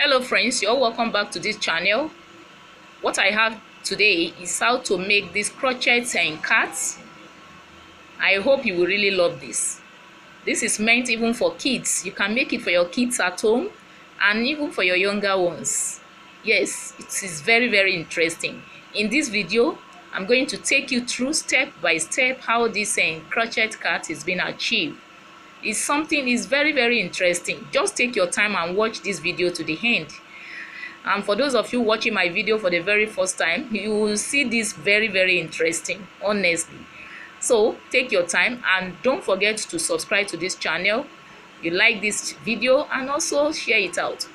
Hello friends, you're welcome back to this channel. What I have today is how to make this crochet and cards. I hope you will really love this. This is meant even for kids. You can make it for your kids at home and even for your younger ones. Yes, it is very interesting. In this video, I'm going to take you through step by step how this crochet card is being achieved. It's something is very interesting. Just take your time and watch this video to the end. And for those of you watching my video for the very first time, you will see this very interesting, honestly. So take your time and don't forget to subscribe to this channel. You like this video and also share it out.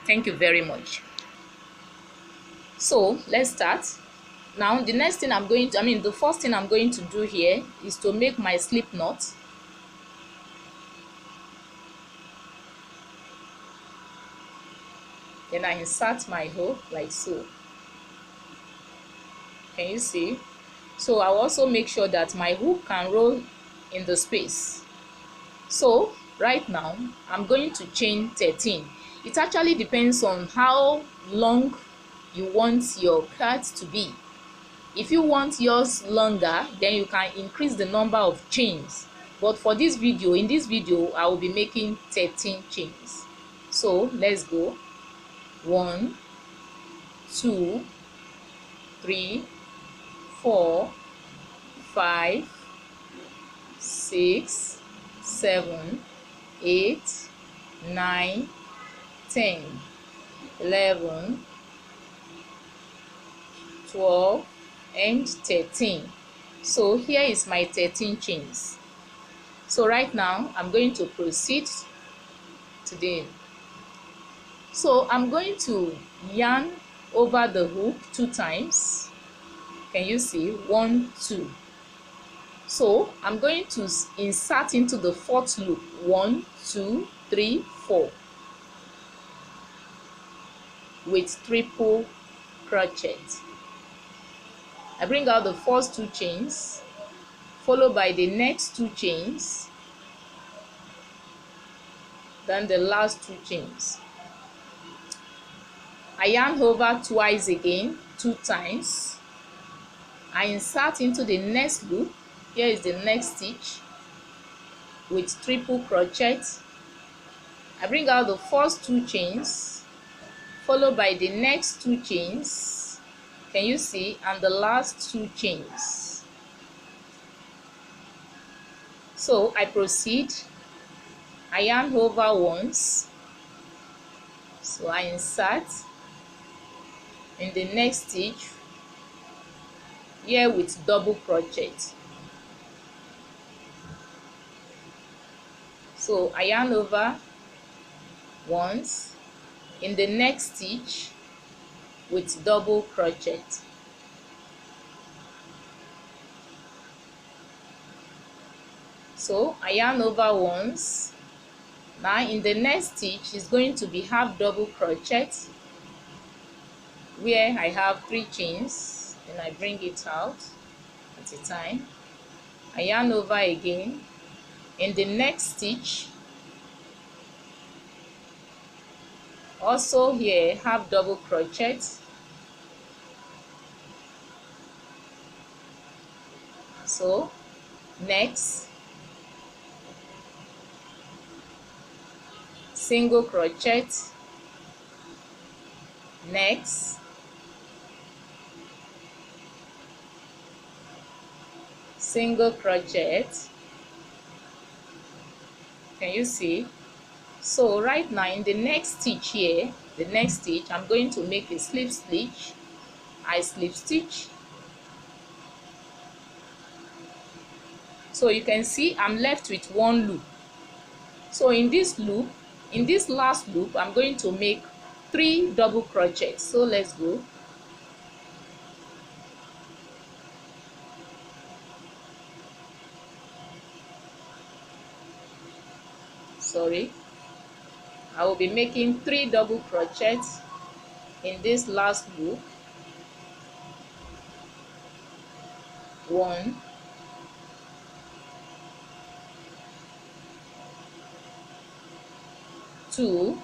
Thank you very much. So let's start. Now the next thing the first thing I'm going to do here is to make my slip knot. Then I insert my hook like so. Can you see? So I'll also make sure that my hook can roll in the space. So right now I'm going to chain 13. It actually depends on how long you want your card to be. If you want yours longer, then you can increase the number of chains. But for this video, in this video, I will be making 13 chains. So let's go. 1, 2, 3, 4, 5, 6, 7, 8, 9, 10, 11, 12, and 13. So here is my 13 chains. So right now I'm going to proceed to the So I'm going to yarn over the hook 2 times. Can you see? 1, 2. So I'm going to insert into the 4th loop. 1, 2, 3, 4 with triple crochet. I bring out the first 2 chains, followed by the next 2 chains, then the last 2 chains. I yarn over twice again, 2 times. I insert into the next loop. Here is the next stitch with triple crochet. I bring out the first 2 chains, followed by the next 2 chains. Can you see? And the last 2 chains. So I proceed. I yarn over once. So I insert in the next stitch here with double crochet. So I yarn over once in the next stitch with double crochet. So I yarn over once. Now in the next stitch is going to be half double crochet where I have 3 chains. Then I bring it out at a time. I yarn over again. In the next stitch, also here half double crochet. So next, single crochet. Next, single crochet. Can you see? So right now in the next stitch here, the next stitch, I'm going to make a slip stitch. I slip stitch. So you can see I'm left with 1 loop. So in this loop, in this last loop, I'm going to make 3 double crochets. So let's go. Sorry. I will be making 3 double crochets in this last loop. 1, 2,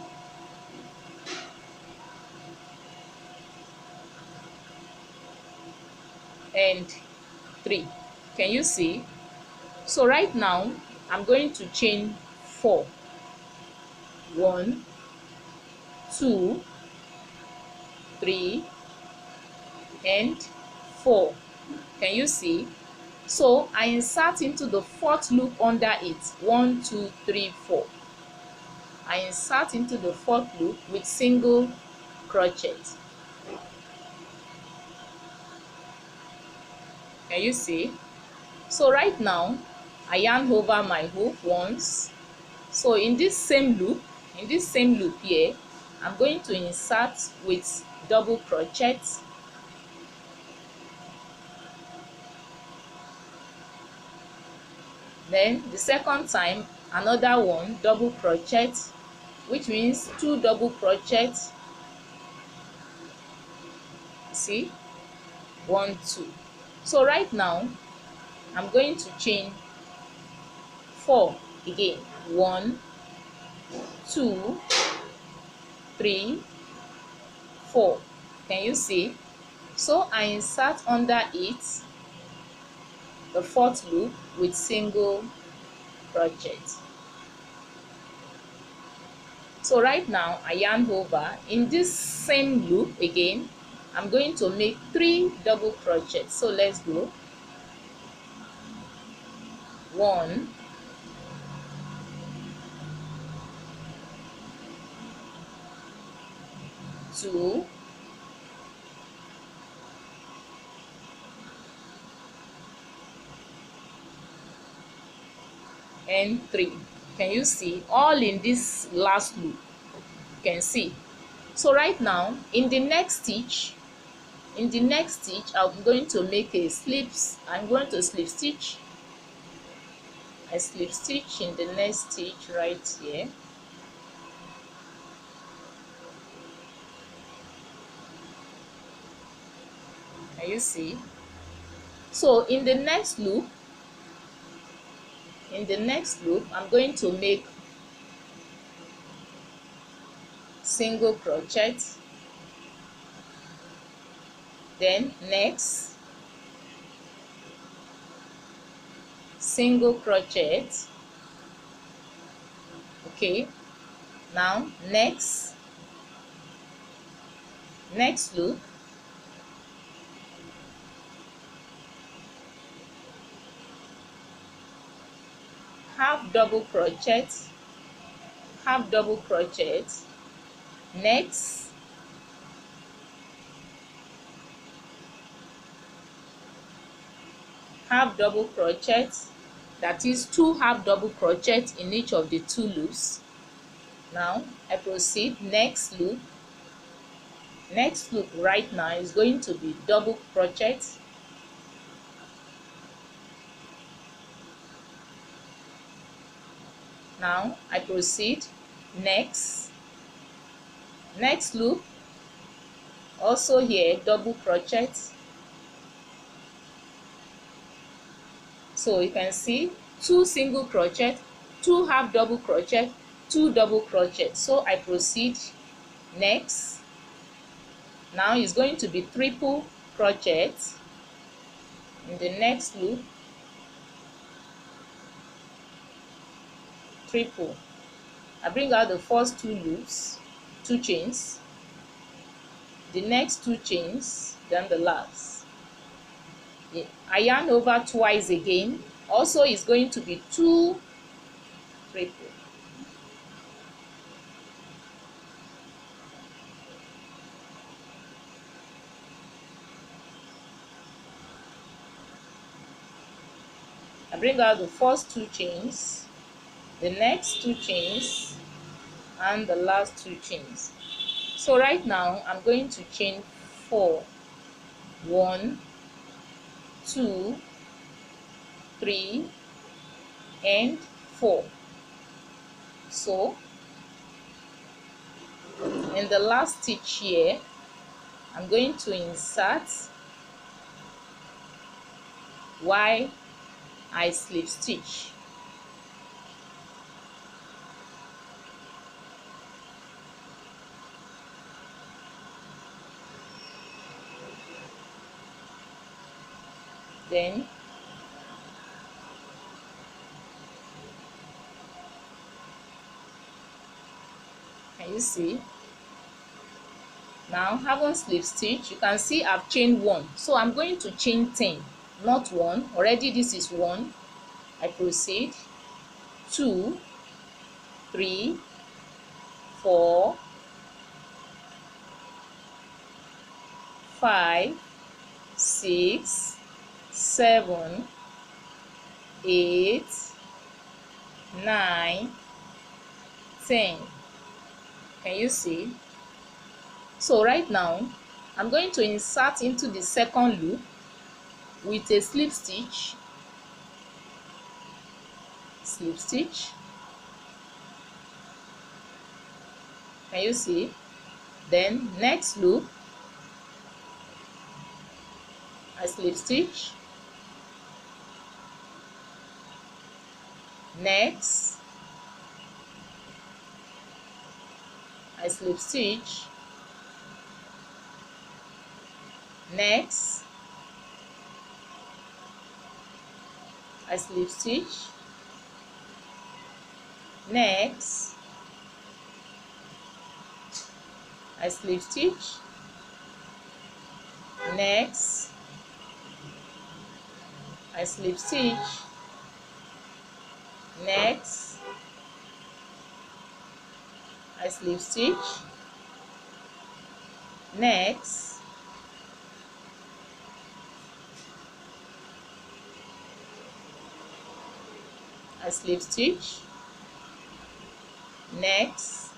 and 3. Can you see? So right now I'm going to chain 4. 1, 2, 3 and 4. Can you see? So I insert into the 4th loop under it. 1, 2, 3, 4. I insert into the 4th loop with single crochet. Can you see? So right now I yarn over my hook once. So in this same loop here, I'm going to insert with double crochet. Then the second time, another one double crochet, which means 2 double crochet. See, 1, 2. So right now I'm going to chain 4 again. 1, 2, 3, 4. Can you see? So I insert under it the 4th loop with single crochet. So right now I yarn over. In this same loop again, I'm going to make 3 double crochet. So let's go. 1, 2, and 3. Can you see? All in this last loop. You can see. So right now in the next stitch, I'm going to make a I'm going to slip stitch. I slip stitch in the next stitch right here. Can you see? So in the next loop, I'm going to make single crochet. Then next, single crochet. Okay, now next loop, half double crochet, next half double crochet, that is 2 half double crochet in each of the 2 loops. Now I proceed. Next loop right now is going to be double crochet. Now I proceed. Next loop, also here double crochet. So you can see 2 single crochet, 2 half double crochet, 2 double crochet. So I proceed. Next, now it's going to be triple crochet in the next loop. Triple. I bring out the first 2 loops, 2 chains, the next 2 chains, then the last. I yarn over twice again. Also it's going to be 2 triple. I bring out the first 2 chains, the next 2 chains, and the last 2 chains. So right now I'm going to chain 4. 1, 2, 3 and 4. So in the last stitch here, I'm going to insert while I slip stitch. Then can you see? Now haven't slip stitch. You can see I've chained 1, so I'm going to chain 10, not 1. Already this is 1. I proceed 2, 3, 4, 5, 6, 7, 8, 9, 10. Can you see? So right now I'm going to insert into the second loop with a slip stitch, slip stitch. Can you see? Then next loop, I slip stitch, next I slip stitch, next I slip stitch, next I slip stitch, next I slip stitch, next I slip stitch, next I slip stitch, next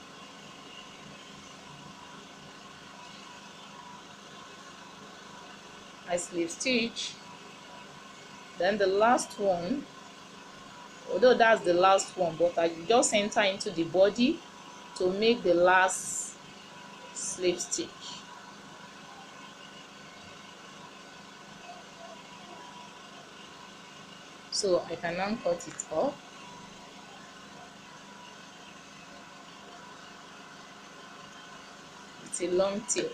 I slip stitch. Then the last one, although that's the last one, but I just enter into the body to make the last slip stitch. So I can now cut it off. It's a long tail.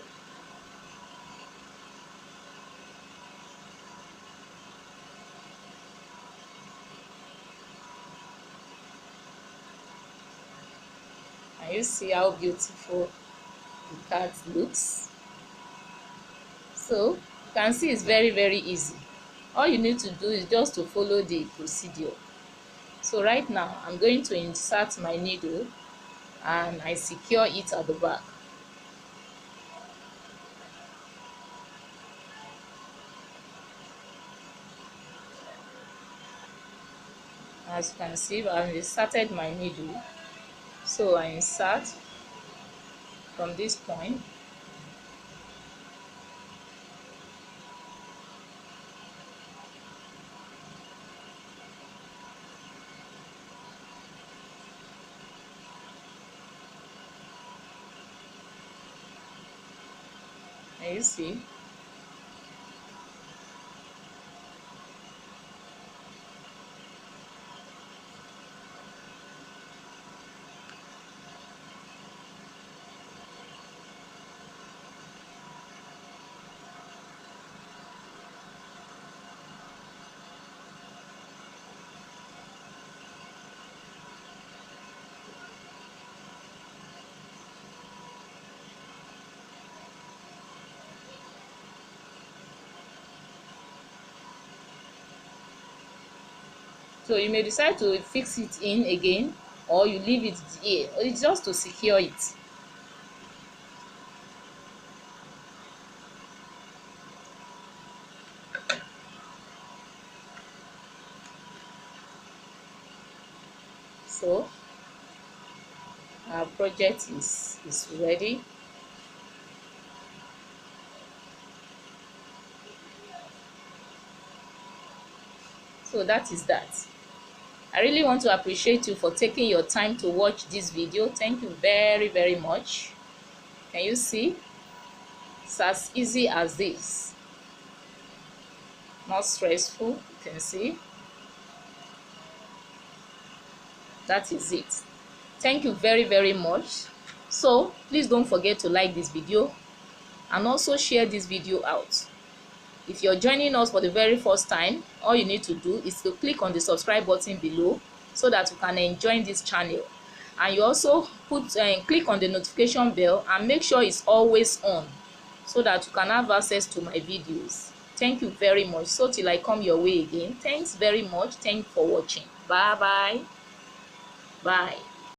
Can you see how beautiful the cat looks? So you can see it's very easy. All you need to do is just to follow the procedure. So right now I'm going to insert my needle and I secure it at the back. As you can see, I've inserted my needle. So I insert from this point. And you see, so you may decide to fix it in again, or you leave it here. It's just to secure it. So our project is ready. So that is that. I really want to appreciate you for taking your time to watch this video. Thank you very much. Can you see? It's as easy as this. Not stressful, you can see. That is it. Thank you very much. So please don't forget to like this video and also share this video out. If you're joining us for the very first time, all you need to do is to click on the subscribe button below so that you can enjoy this channel. And you also click on the notification bell and make sure it's always on so that you can have access to my videos. Thank you very much. So till I come your way again, thanks very much. Thanks for watching. Bye bye. Bye.